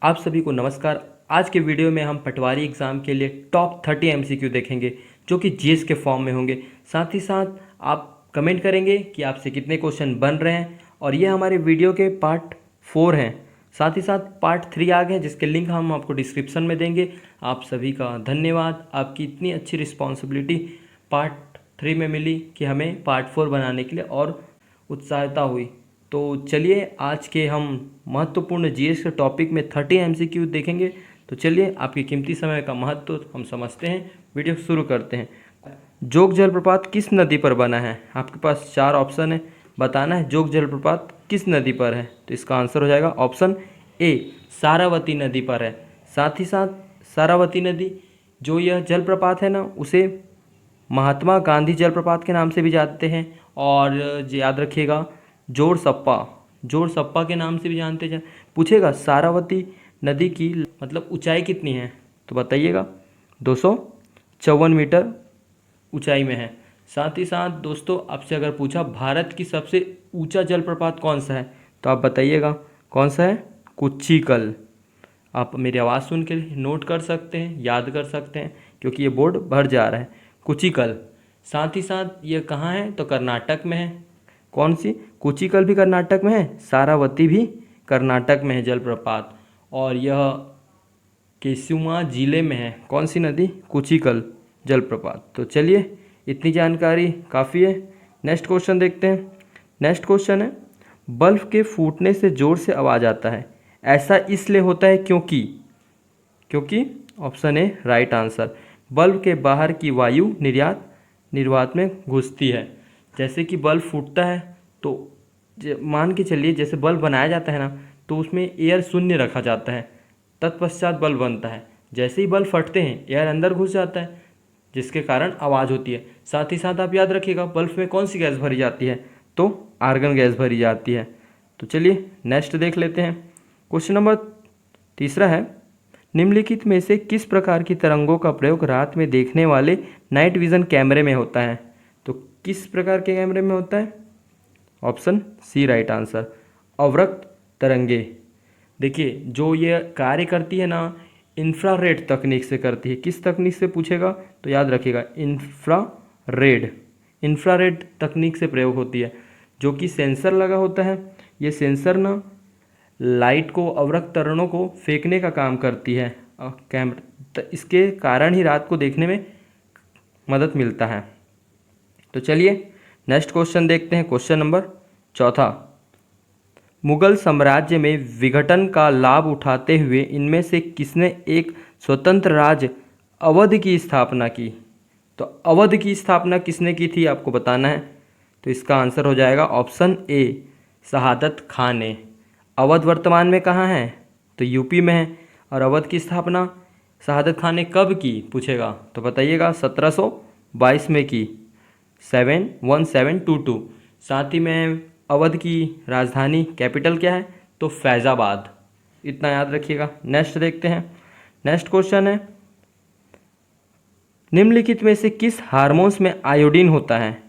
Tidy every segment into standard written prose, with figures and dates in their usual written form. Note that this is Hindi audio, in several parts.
आप सभी को नमस्कार। आज के वीडियो में हम पटवारी एग्ज़ाम के लिए टॉप 30 एमसीक्यू देखेंगे जो कि जीएस के फॉर्म में होंगे। साथ ही साथ आप कमेंट करेंगे कि आपसे कितने क्वेश्चन बन रहे हैं और ये हमारे वीडियो के पार्ट 4 हैं। साथ ही साथ पार्ट 3 आ गए जिसके लिंक हम आपको डिस्क्रिप्शन में देंगे। आप सभी का धन्यवाद, आपकी इतनी अच्छी रिस्पॉन्सिबिलिटी पार्ट 3 में मिली कि हमें पार्ट 4 बनाने के लिए और उत्साहता हुई। तो चलिए आज के हम महत्वपूर्ण जीएस के टॉपिक में 30 एमसीक्यू देखेंगे। तो चलिए आपके कीमती समय का महत्व हम समझते हैं, वीडियो शुरू करते हैं। जोग जलप्रपात किस नदी पर बना है? आपके पास 4 ऑप्शन है, बताना है जोग जलप्रपात किस नदी पर है। तो इसका आंसर हो जाएगा ऑप्शन ए, सारावती नदी पर है। साथ ही साथ सारावती नदी जो यह जलप्रपात है ना, उसे महात्मा गांधी जलप्रपात के नाम से भी जानते हैं और याद रखिएगा जोर सप्पा के नाम से भी जानते हैं। पूछेगा सारावती नदी की मतलब ऊंचाई कितनी है, तो बताइएगा 254 मीटर ऊंचाई में है। साथ ही साथ दोस्तों आपसे अगर पूछा भारत की सबसे ऊंचा जलप्रपात कौन सा है, तो आप बताइएगा कौन सा है? कुच्चीकल। आप मेरी आवाज़ सुन के नोट कर सकते हैं, याद कर सकते हैं क्योंकि ये बोर्ड भर जा रहा है। कुचिकल। साथ ही साथ ये कहाँ है, तो कर्नाटक में है। कौन सी? कुचिकल भी कर्नाटक में है, सारावती भी कर्नाटक में है जलप्रपात, और यह केसुमा जिले में है। कौन सी नदी? कुचिकल जलप्रपात। तो चलिए इतनी जानकारी काफ़ी है। नेक्स्ट क्वेश्चन देखते हैं। नेक्स्ट क्वेश्चन है, बल्ब के फूटने से ज़ोर से आवाज़ आता है, ऐसा इसलिए होता है क्योंकि option A right answer, bulb के बाहर की वायु निर्वात में घुसती है। जैसे कि बल्ब फूटता है तो मान के चलिए जैसे बल्ब बनाया जाता है ना, तो उसमें एयर शून्य रखा जाता है, तत्पश्चात बल्ब बनता है। जैसे ही बल्ब फटते हैं एयर अंदर घुस जाता है जिसके कारण आवाज़ होती है। साथ ही साथ आप याद रखिएगा बल्ब में कौन सी गैस भरी जाती है, तो आर्गन गैस भरी जाती है। तो चलिए नेक्स्ट देख लेते हैं। क्वेश्चन नंबर तीसरा है, निम्नलिखित में से किस प्रकार की तरंगों का प्रयोग रात में देखने वाले नाइट विजन कैमरे में होता है? तो किस प्रकार के कैमरे में होता है? ऑप्शन सी राइट आंसर, अवरक्त तरंगे। देखिए जो ये कार्य करती है ना, इंफ्रारेड तकनीक से करती है। किस तकनीक से पूछेगा तो याद रखिएगा इंफ्रारेड तकनीक से प्रयोग होती है, जो कि सेंसर लगा होता है। ये सेंसर ना लाइट को, अवरक्त तरंगों को फेंकने का काम करती है कैमरा, इसके कारण ही रात को देखने में मदद मिलता है। तो चलिए नेक्स्ट क्वेश्चन देखते हैं। क्वेश्चन नंबर चौथा, मुगल साम्राज्य में विघटन का लाभ उठाते हुए इनमें से किसने एक स्वतंत्र राज्य अवध की स्थापना की? तो अवध की स्थापना किसने की थी आपको बताना है। तो इसका आंसर हो जाएगा ऑप्शन ए, शहादत खान ने। अवध वर्तमान में कहाँ है, तो यूपी में है। और अवध की स्थापना शहादत खान ने कब की पूछेगा तो बताइएगा 1722 में की, 1722। साथ ही में अवध की राजधानी कैपिटल क्या है, तो फैज़ाबाद। इतना याद रखिएगा। नेक्स्ट देखते हैं। नेक्स्ट क्वेश्चन है, निम्नलिखित में से किस हार्मोन्स में आयोडीन होता है?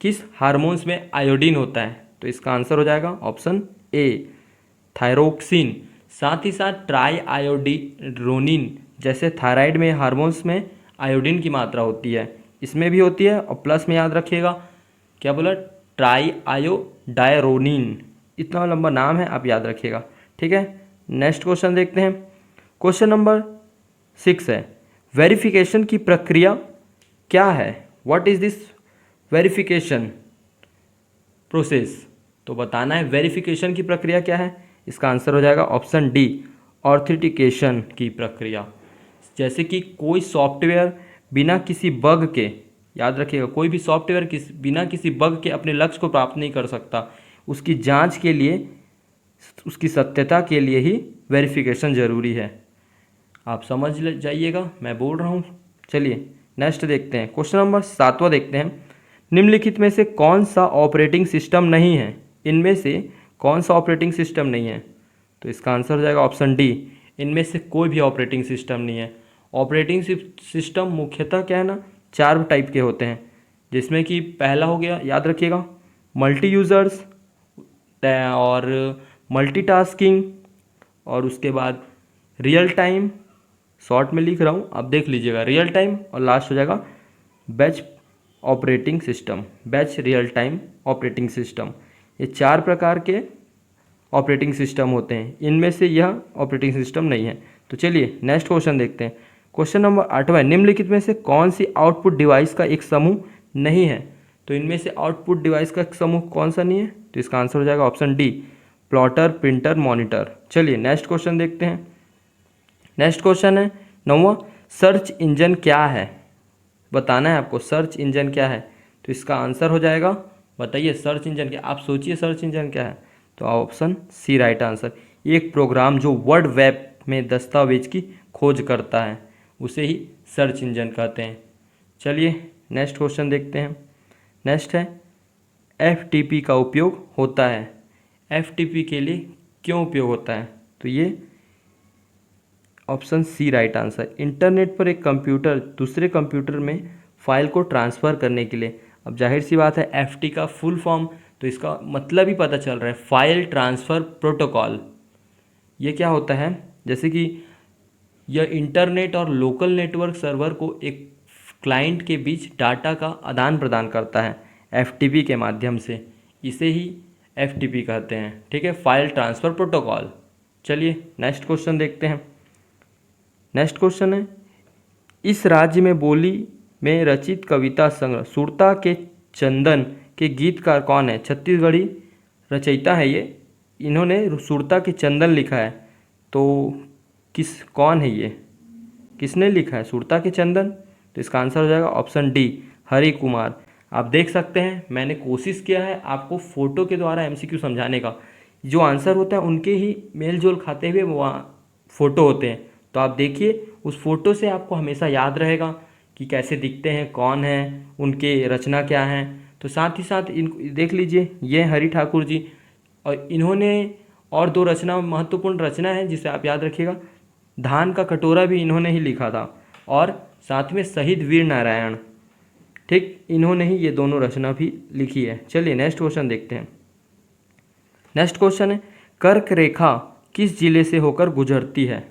किस हार्मोन्स में आयोडीन होता है? तो इसका आंसर हो जाएगा ऑप्शन ए, थायरोक्सिन। साथ ही साथ ट्राई आयोडीरोनिन जैसे थायराइड में हार्मोन्स में आयोडीन की मात्रा होती है, इसमें भी होती है। और प्लस में याद रखिएगा क्या बोला, ट्राई आयोडायरोनिन। इतना लंबा नाम है, आप याद रखिएगा, ठीक है। नेक्स्ट क्वेश्चन देखते हैं। क्वेश्चन नंबर 6 है, वेरिफिकेशन की प्रक्रिया क्या है? What is this verification process? तो बताना है वेरिफिकेशन की प्रक्रिया क्या है। इसका आंसर हो जाएगा ऑप्शन डी, ऑथेंटिकेशन की प्रक्रिया। जैसे कि कोई सॉफ्टवेयर बिना किसी बग के, याद रखिएगा कोई भी सॉफ्टवेयर बिना किसी बग के अपने लक्ष्य को प्राप्त नहीं कर सकता। उसकी जांच के लिए, उसकी सत्यता के लिए ही वेरिफिकेशन ज़रूरी है। आप समझ जाइएगा मैं बोल रहा हूँ। चलिए नेक्स्ट देखते हैं। क्वेश्चन नंबर 7वां देखते हैं, निम्नलिखित में से कौन सा ऑपरेटिंग सिस्टम नहीं है? इनमें से कौन सा ऑपरेटिंग सिस्टम नहीं है? तो इसका आंसर हो जाएगा ऑप्शन डी, इनमें से कोई भी ऑपरेटिंग सिस्टम नहीं है। ऑपरेटिंग सिस्टम मुख्यतः क्या है ना, 4 टाइप के होते हैं, जिसमें कि पहला हो गया, याद रखिएगा, मल्टी यूज़र्स और मल्टीटास्किंग, और उसके बाद रियल टाइम, शॉर्ट में लिख रहा हूँ, आप देख लीजिएगा, रियल टाइम, और लास्ट हो जाएगा batch operating system, batch real time operating system. ये 4 प्रकार के ऑपरेटिंग सिस्टम होते हैं, इनमें से यह ऑपरेटिंग सिस्टम नहीं है। तो चलिए नेक्स्ट क्वेश्चन देखते हैं। क्वेश्चन नंबर 8वां, निम्नलिखित में से कौन सी आउटपुट डिवाइस का एक समूह नहीं है? तो इनमें से आउटपुट डिवाइस का समूह कौन सा नहीं है? तो इसका आंसर हो जाएगा option D, plotter, printer, monitor. चलिए नेक्स्ट क्वेश्चन देखते हैं। नेक्स्ट क्वेश्चन है 9वां, सर्च इंजन क्या है? बताना है आपको सर्च इंजन क्या है। तो इसका आंसर हो जाएगा, बताइए सर्च इंजन क्या, आप सोचिए सर्च इंजन क्या है। तो ऑप्शन सी राइट आंसर, एक प्रोग्राम जो वर्ल्ड वेब में दस्तावेज की खोज करता है उसे ही सर्च इंजन कहते हैं। चलिए नेक्स्ट क्वेश्चन देखते हैं। नेक्स्ट है एफटीपी का उपयोग होता है, एफटीपी के लिए क्यों उपयोग होता है? तो ये option C right answer, internet पर एक कंप्यूटर दूसरे कंप्यूटर में फाइल को ट्रांसफ़र करने के लिए। अब जाहिर सी बात है एफटी का फुल फॉर्म, तो इसका मतलब ही पता चल रहा है, फाइल ट्रांसफ़र प्रोटोकॉल। ये क्या होता है, जैसे कि यह इंटरनेट और लोकल नेटवर्क सर्वर को एक क्लाइंट के बीच डाटा का आदान प्रदान करता है एफटीपी के माध्यम से, इसे ही एफटीपी कहते हैं। ठीक है, फाइल ट्रांसफ़र प्रोटोकॉल। चलिए नेक्स्ट क्वेश्चन देखते हैं। नेक्स्ट क्वेश्चन है, इस राज्य में बोली में रचित कविता संग्रह सुरता के चंदन के गीतकार कौन है? छत्तीसगढ़ी रचयिता है ये, इन्होंने सुरता के चंदन लिखा है। तो कौन है ये, किसने लिखा है सुरता के चंदन? तो इसका आंसर हो जाएगा ऑप्शन डी, हरि कुमार। आप देख सकते हैं मैंने कोशिश किया है आपको फोटो के द्वारा एमसीक्यू समझाने का, जो आंसर होता है उनके ही मेल जोल खाते हुए वहाँ फ़ोटो होते हैं। तो आप देखिए उस फोटो से आपको हमेशा याद रहेगा कि कैसे दिखते हैं, कौन है, उनके रचना क्या है। तो साथ ही साथ इन देख लीजिए, ये हरि ठाकुर जी, और इन्होंने और 2 रचना महत्वपूर्ण रचना है जिसे आप याद रखिएगा, धान का कटोरा भी इन्होंने ही लिखा था, और साथ में शहीद वीर नारायण, ठीक, इन्होंने ही ये दोनों रचना भी लिखी है। चलिए नेक्स्ट क्वेश्चन देखते हैं। नेक्स्ट क्वेश्चन है, कर्क रेखा किस जिले से होकर गुजरती है?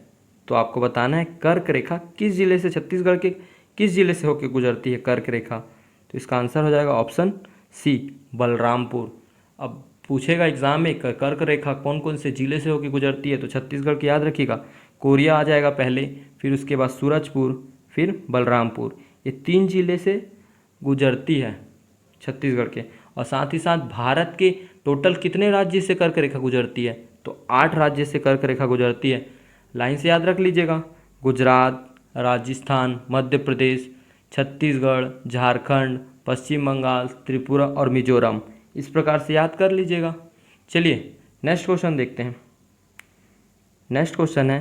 तो आपको बताना है कर्क रेखा किस जिले से, छत्तीसगढ़ के किस जिले से होकर गुजरती है कर्क रेखा? तो इसका आंसर हो जाएगा ऑप्शन सी, बलरामपुर। अब पूछेगा एग्जाम में कर्क रेखा कौन कौन से जिले से होकर गुजरती है, तो छत्तीसगढ़ की याद रखिएगा, कोरिया आ जाएगा पहले, फिर उसके बाद सूरजपुर, फिर बलरामपुर, ये 3 जिले से गुजरती है छत्तीसगढ़ के। और साथ ही साथ भारत के टोटल कितने राज्य से कर्क रेखा गुजरती है? तो 8 राज्य से कर्क रेखा गुजरती है। लाइन से याद रख लीजिएगा, गुजरात, राजस्थान, मध्य प्रदेश, छत्तीसगढ़, झारखंड, पश्चिम बंगाल, त्रिपुरा और मिजोरम, इस प्रकार से याद कर लीजिएगा। चलिए नेक्स्ट क्वेश्चन देखते हैं। नेक्स्ट क्वेश्चन है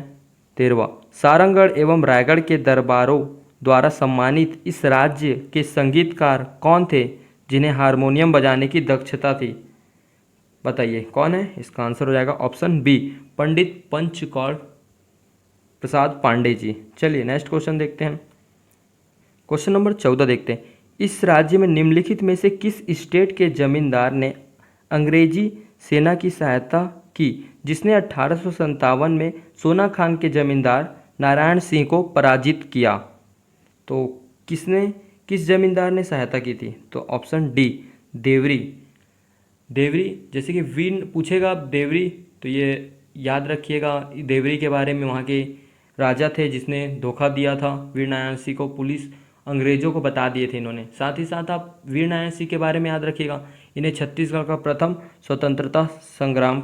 13वां, सारंगढ़ एवं रायगढ़ के दरबारों द्वारा सम्मानित इस राज्य के संगीतकार कौन थे जिन्हें हारमोनियम बजाने की दक्षता थी? बताइए कौन है? इसका आंसर हो जाएगा ऑप्शन बी, पंडित पंचकौड़ प्रसाद पांडे जी। चलिए नेक्स्ट क्वेश्चन देखते हैं। क्वेश्चन नंबर 14 देखते हैं, इस राज्य में निम्नलिखित में से किस स्टेट के जमींदार ने अंग्रेजी सेना की सहायता की जिसने 1857 में सोना खान के जमींदार नारायण सिंह को पराजित किया? तो किस जमींदार ने सहायता की थी? तो ऑप्शन डी, देवरी। देवरी, जैसे कि वीर पूछेगा देवरी, तो ये याद रखिएगा देवरी के बारे में, वहाँ के राजा थे जिसने धोखा दिया था वीर नारायण सिंह को, पुलिस अंग्रेजों को बता दिए थे इन्होंने। साथ ही साथ आप वीर नारायण सिंह के बारे में याद रखिएगा, इन्हें छत्तीसगढ़ का प्रथम स्वतंत्रता संग्राम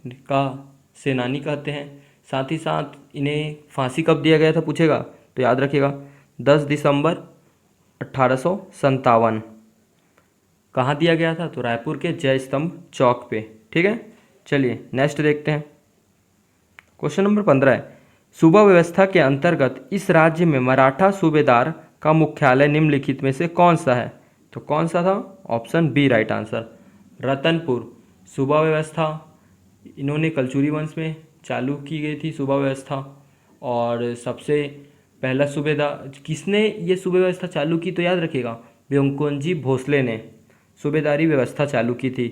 का सेनानी कहते हैं। साथ ही साथ इन्हें फांसी कब दिया गया था पूछेगा, तो याद रखिएगा 10 दिसंबर 1857। कहाँ दिया गया था? तो रायपुर के जय स्तंभ चौक पे। ठीक है, चलिए नेक्स्ट देखते हैं। क्वेश्चन नंबर 15 है, सूबा व्यवस्था के अंतर्गत इस राज्य में मराठा सूबेदार का मुख्यालय निम्नलिखित में से कौन सा है? तो कौन सा था? Option B right answer, Ratanpur. सूबा व्यवस्था इन्होंने कलचुरी वंश में चालू की गई थी सूबा व्यवस्था, और सबसे पहला सूबेदार किसने ये सूबा व्यवस्था चालू की? तो याद रखिएगा ब्योमकेन भोसले ने सूबेदारी व्यवस्था चालू की थी।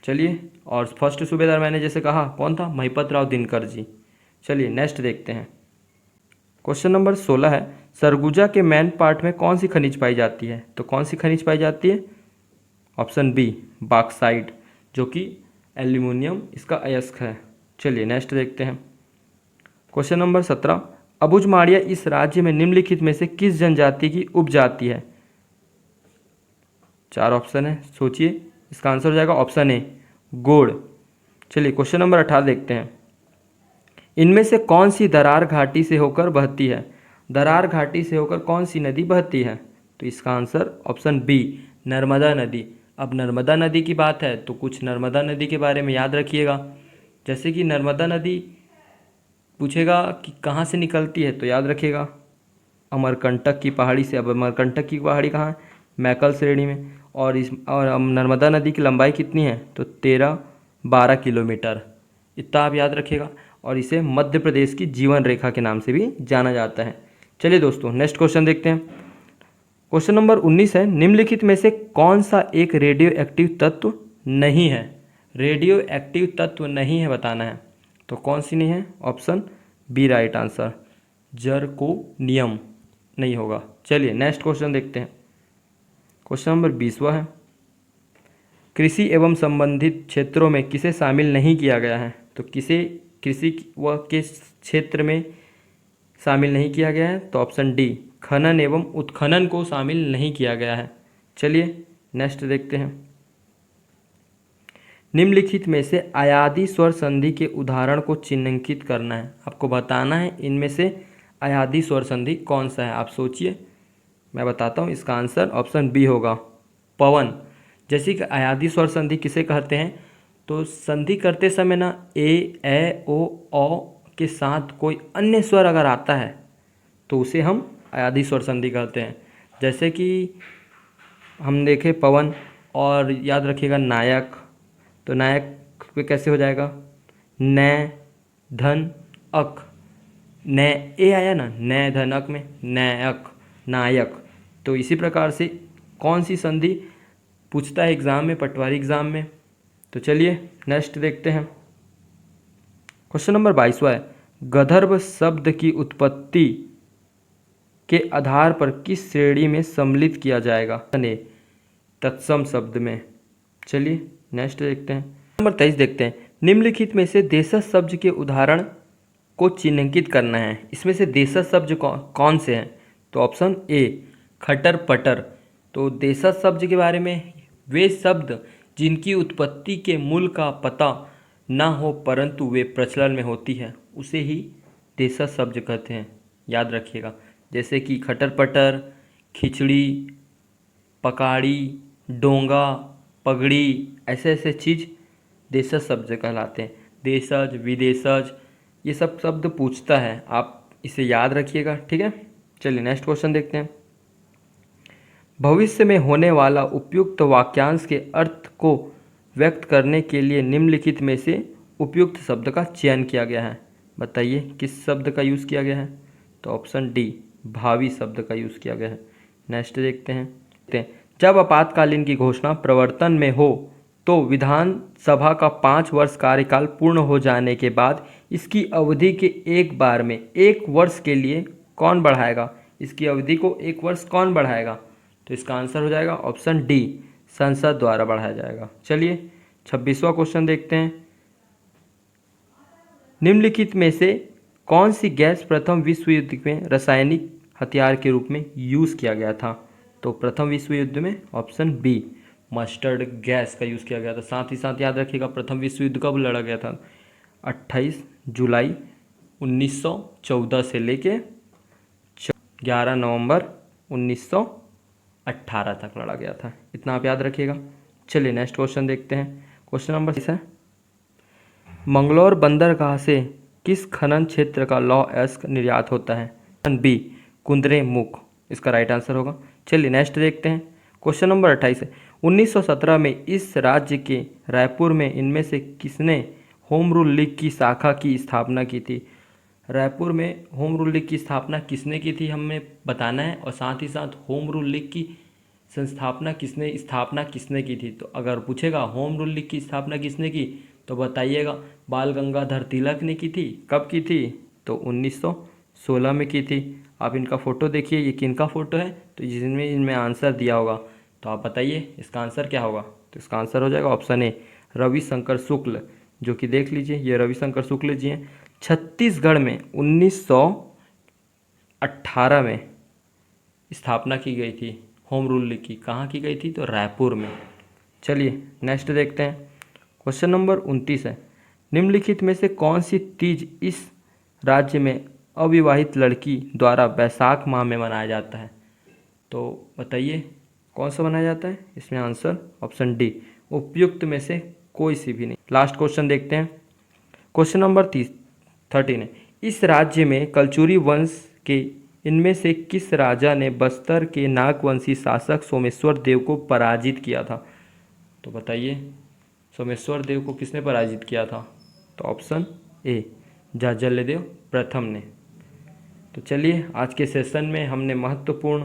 चलिए, और फर्स्ट सूबेदार मैंने जैसे कहा कौन था? महिपत राव दिनकर जी। चलिए नेक्स्ट देखते हैं। क्वेश्चन नंबर 16 है, सरगुजा के मैन पार्ट में कौन सी खनिज पाई जाती है? तो कौन सी खनिज पाई जाती है? ऑप्शन बी बॉक्साइट, जो कि एल्यूमिनियम इसका अयस्क है। चलिए नेक्स्ट देखते हैं। क्वेश्चन नंबर 17, अबुझमाड़िया इस राज्य में निम्नलिखित में से किस जनजाति की उपजाति है? 4 ऑप्शन है, सोचिए। इसका आंसर हो जाएगा ऑप्शन ए गोड़। चलिए क्वेश्चन नंबर 18 देखते हैं। इनमें से कौन सी दरार घाटी से होकर बहती है? दरार घाटी से होकर कौन सी नदी बहती है? तो इसका आंसर ऑप्शन बी नर्मदा नदी। अब नर्मदा नदी की बात है तो कुछ नर्मदा नदी के बारे में याद रखिएगा। जैसे कि नर्मदा नदी पूछेगा कि कहाँ से निकलती है, तो याद रखिएगा अमरकंटक की पहाड़ी से। अब अमरकंटक की पहाड़ी कहाँ है? मैकल श्रेणी में। और नर्मदा नदी की लंबाई कितनी है? तो 13-12 किलोमीटर, इतना आप याद रखिएगा। और इसे मध्य प्रदेश की जीवन रेखा के नाम से भी जाना जाता है। चलिए दोस्तों नेक्स्ट क्वेश्चन देखते हैं। क्वेश्चन नंबर 19 है, निम्नलिखित में से कौन सा एक रेडियो एक्टिव तत्व नहीं है? रेडियो एक्टिव तत्व नहीं है बताना है, तो कौन सी नहीं है? Option B right answer, zirconium नहीं होगा। चलिए नेक्स्ट क्वेश्चन देखते हैं। क्वेश्चन नंबर 20वां है, कृषि एवं संबंधित क्षेत्रों में किसे शामिल नहीं किया गया है? तो किसे कृषि व के क्षेत्र में शामिल नहीं किया गया है? तो ऑप्शन डी खनन एवं उत्खनन को शामिल नहीं किया गया है। चलिए नेक्स्ट देखते हैं। निम्नलिखित में से अयादी स्वर संधि के उदाहरण को चिन्हांकित करना है। आपको बताना है इनमें से अयादी स्वर संधि कौन सा है। आप सोचिए, मैं बताता हूँ। इसका आंसर ऑप्शन बी होगा पवन। जैसे कि अयादी स्वर संधि किसे कहते हैं? तो संधि करते समय ना ए ओ के साथ कोई अन्य स्वर अगर आता है तो उसे हम अयादी स्वर संधि कहते हैं। जैसे कि हम देखें पवन, और याद रखिएगा नायक। तो नायक पे कैसे हो जाएगा? न धन अक, न ए आया ना, न धन अक में नायक, नायक। तो इसी प्रकार से कौन सी संधि पूछता है एग्जाम में, पटवारी एग्जाम में। तो चलिए नेक्स्ट देखते हैं। क्वेश्चन नंबर 22वां है, गंधर्व शब्द की उत्पत्ति के आधार पर किस श्रेणी में सम्मिलित किया जाएगा? तत्सम शब्द में। चलिए नेक्स्ट देखते हैं। नंबर 23 देखते हैं। निम्नलिखित में से देशज शब्द के उदाहरण को चिन्हांकित करना है। इसमें से देशज शब्द कौन से हैं? तो ऑप्शन ए खटर पटर। तो देशज शब्द के बारे में, वे शब्द जिनकी उत्पत्ति के मूल का पता ना हो परंतु वे प्रचलन में होती है, उसे ही देशज शब्द कहते हैं। याद रखिएगा, जैसे कि खटर पटर, खिचड़ी, पकाड़ी, डोंगा, पगड़ी, ऐसे ऐसे चीज़ देशज शब्द कहलाते हैं। देशज, विदेशज, ये सब शब्द पूछता है, आप इसे याद रखिएगा, ठीक है। चलिए नेक्स्ट क्वेश्चन देखते हैं। भविष्य में होने वाला उपयुक्त वाक्यांश के अर्थ को व्यक्त करने के लिए निम्नलिखित में से उपयुक्त शब्द का चयन किया गया है। बताइए किस शब्द का यूज़ किया गया है? तो ऑप्शन डी भावी शब्द का यूज़ किया गया है। नेक्स्ट देखते हैं। जब आपातकालीन की घोषणा प्रवर्तन में हो तो विधानसभा का 5 वर्ष कार्यकाल पूर्ण हो जाने के बाद इसकी अवधि के एक बार में 1 वर्ष के लिए कौन बढ़ाएगा? इसकी अवधि को 1 वर्ष कौन बढ़ाएगा? तो इसका आंसर हो जाएगा ऑप्शन डी संसद द्वारा बढ़ाया जाएगा। चलिए 26वां क्वेश्चन देखते हैं। निम्नलिखित में से कौन सी गैस प्रथम विश्व युद्ध में रासायनिक हथियार के रूप में यूज़ किया गया था? तो प्रथम विश्व युद्ध में ऑप्शन बी मस्टर्ड गैस का यूज़ किया गया था। साथ ही साथ याद रखिएगा प्रथम विश्व युद्ध कब लड़ा गया था? 28 जुलाई 1914 से लेके 11 नवंबर 1918 तक लड़ा गया था। इतना आप याद रखिएगा। चलिए नेक्स्ट क्वेश्चन देखते हैं। क्वेश्चन नंबर 6 है, मंगलौर बंदरगाह से किस खनन क्षेत्र का लौह अयस्क निर्यात होता है? बी कुंद्रेमुख इसका राइट आंसर होगा। चलिए नेक्स्ट देखते हैं। क्वेश्चन नंबर 28 है, 1917 में इस राज्य के रायपुर में इनमें से किसने होम रूल लीग की शाखा की स्थापना की थी? रायपुर में होम रूल लीग की स्थापना किसने की थी हमें बताना है, और साथ ही साथ होम रूल लीग की स्थापना किसने की थी। तो अगर पूछेगा होम रूल लीग की स्थापना किसने की, तो बताइएगा। बाल गंगाधर तिलक ने की थी, कब की थी? तो 1916 में की थी। आप इनका फ़ोटो देखिए, ये किनका फ़ोटो है, तो जिनमें इनमें आंसर दिया होगा तो आप बताइए इसका आंसर क्या होगा। तो इसका आंसर हो जाएगा ऑप्शन ए, रविशंकर शुक्ल, जो कि देख लीजिए ये रविशंकर शुक्ल जी हैं। छत्तीसगढ़ में 1918 में स्थापना की गई थी होम रूल की। कहाँ की गई थी? तो रायपुर में। चलिए नेक्स्ट देखते हैं। क्वेश्चन नंबर 29 है, निम्नलिखित में से कौन सी तीज इस राज्य में अविवाहित लड़की द्वारा वैशाख माह में मनाया जाता है? तो बताइए कौन सा मनाया जाता है? इसमें आंसर ऑप्शन डी, उपयुक्त में से कोई सी भी नहीं। लास्ट क्वेश्चन देखते हैं। क्वेश्चन नंबर 13 है, इस राज्य में कलचुरी वंश के इनमें से किस राजा ने बस्तर के नागवंशी शासक सोमेश्वर देव को पराजित किया था? तो बताइए सोमेश्वर देव को किसने पराजित किया था? तो ऑप्शन ए, जाज्जल्यदेव प्रथम ने। तो चलिए आज के सेशन में हमने महत्वपूर्ण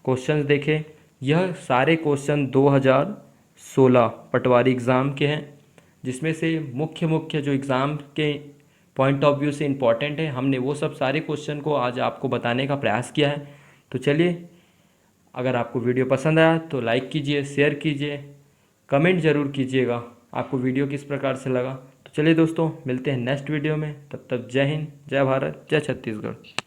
क्वेश्चंस देखे। यह सारे क्वेश्चन 2016 पटवारी एग्ज़ाम के हैं, जिसमें से मुख्य मुख्य जो एग्ज़ाम के पॉइंट ऑफ व्यू से इम्पॉर्टेंट है, हमने वो सब सारे क्वेश्चन को आज आपको बताने का प्रयास किया है। तो चलिए, अगर आपको वीडियो पसंद आया तो लाइक कीजिए, शेयर कीजिए, कमेंट ज़रूर कीजिएगा आपको वीडियो किस प्रकार से लगा। तो चलिए दोस्तों, मिलते हैं नेक्स्ट वीडियो में। तब तक जय हिंद, जय भारत, जय छत्तीसगढ़।